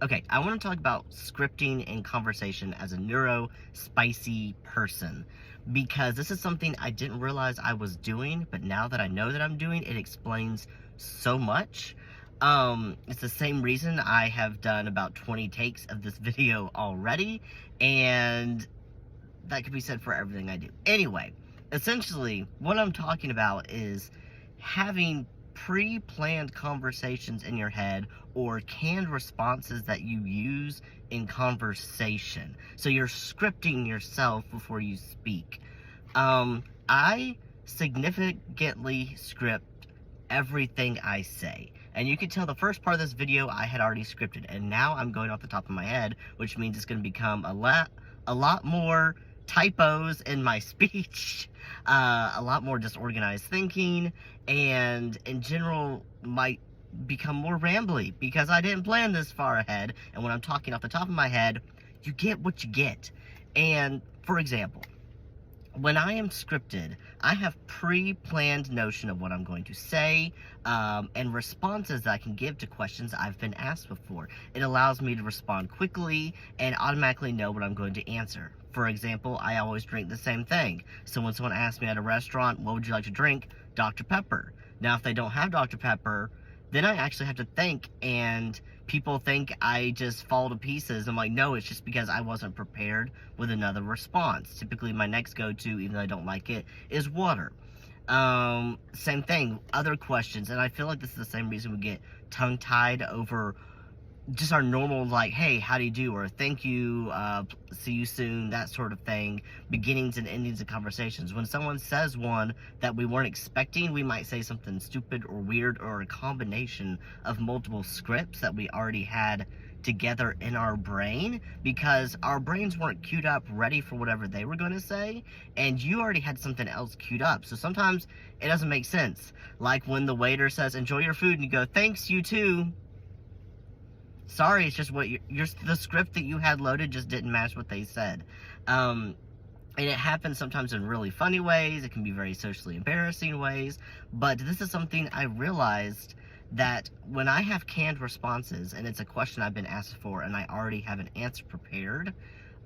Okay, I want to talk about scripting and conversation as a neuro-spicy person, because this is something I didn't realize I was doing, but now that I know that I'm doing, it explains so much. It's the same reason I have done about 20 takes of this video already, and that could be said for everything I do. Anyway, essentially, what I'm talking about is having pre-planned conversations in your head or canned responses that you use in conversation. So you're scripting yourself before you speak. I significantly script everything I say. And you can tell the first part of this video I had already scripted, and now I'm going off the top of my head, which means it's going to become a lot more typos in my speech, a lot more disorganized thinking, and in general might become more rambly because I didn't plan this far ahead. And when I'm talking off the top of my head, you get what you get. And for example, when I am scripted, I have pre-planned notion of what I'm going to say, and responses that I can give to questions I've been asked before. It allows me to respond quickly and automatically know what I'm going to answer. For example, I always drink the same thing. So when someone asks me at a restaurant, what would you like to drink? Dr. Pepper. Now, if they don't have Dr. Pepper, then I actually have to think, and people think I just fall to pieces. I'm like, no, it's just because I wasn't prepared with another response. Typically, my next go-to, even though I don't like it, is water. Same thing, other questions, and I feel like this is the same reason we get tongue-tied over just our normal, like, hey, how do you do, or thank you, see you soon, that sort of thing, beginnings and endings of conversations. When someone says one that we weren't expecting, we might say something stupid or weird, or a combination of multiple scripts that we already had together in our brain, because our brains weren't queued up ready for whatever they were going to say, and you already had something else queued up. So sometimes it doesn't make sense. Like when the waiter says, enjoy your food, and you go, thanks, you too. Sorry, it's just what the script that you had loaded just didn't match what they said. And it happens sometimes in really funny ways. It can be very socially embarrassing ways. But this is something I realized, that when I have canned responses and it's a question I've been asked for and I already have an answer prepared,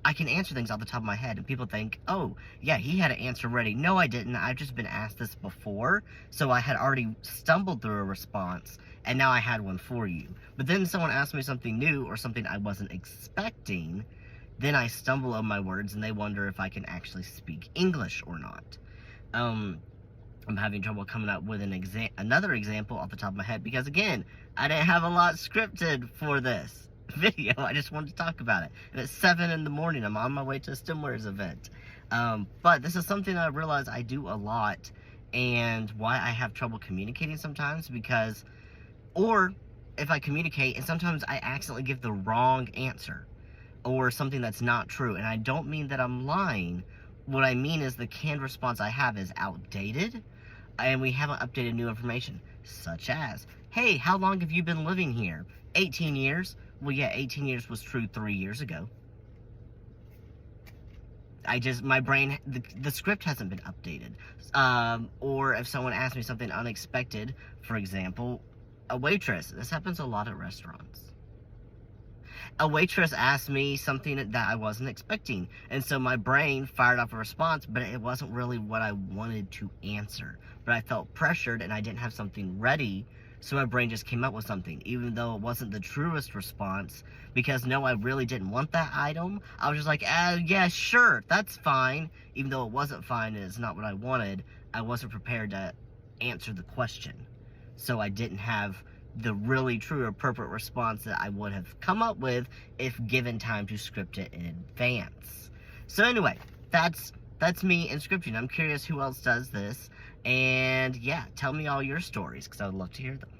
I can answer things off the top of my head, and people think, oh, yeah, he had an answer ready. No, I didn't. I've just been asked this before, so I had already stumbled through a response, and now I had one for you. But then someone asked me something new or something I wasn't expecting, then I stumble on my words, and they wonder if I can actually speak English or not. I'm having trouble coming up with another example off the top of my head, because, again, I didn't have a lot scripted for this video. I just wanted to talk about it, and it's 7 in the morning. I'm on my way to a STEMwares event, but this is something I realize I do a lot, and why I have trouble communicating sometimes, because, or if I communicate and sometimes I accidentally give the wrong answer or something that's not true, and I don't mean that I'm lying. What I mean is the canned response I have is outdated, and we haven't updated new information, such as, hey, how long have you been living here? 18 years. Well, yeah, 18 years was true 3 years ago. My brain, the script hasn't been updated. Or if someone asks me something unexpected, for example, a waitress. This happens a lot at restaurants. A waitress asked me something that I wasn't expecting, and so my brain fired off a response, but it wasn't really what I wanted to answer. But I felt pressured, and I didn't have something ready, so my brain just came up with something, even though it wasn't the truest response, because no, I really didn't want that item. I was just like, yeah, sure, that's fine. Even though it wasn't fine and it's not what I wanted, I wasn't prepared to answer the question. So I didn't have the really true or appropriate response that I would have come up with if given time to script it in advance. So anyway, that's me in scripting. I'm curious who else does this, and yeah, tell me all your stories, because I would love to hear them.